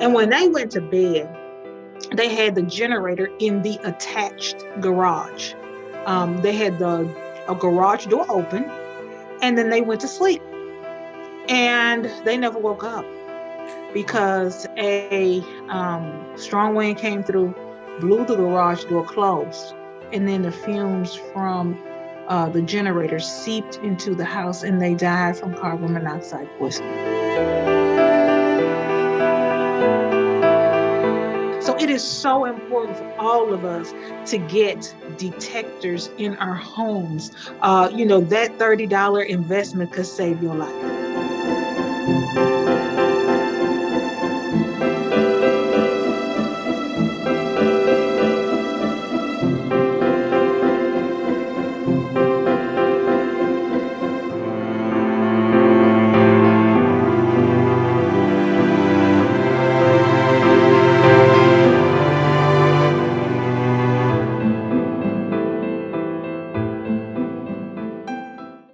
And when they went to bed, they had the generator in the attached garage. They had a garage door open, and then they went to sleep. And they never woke up because a strong wind came through, blew the garage door closed, and then the fumes from the generator seeped into the house, and they died from carbon monoxide poisoning. So it is so important for all of us to get detectors in our homes. That $30 investment could save your life.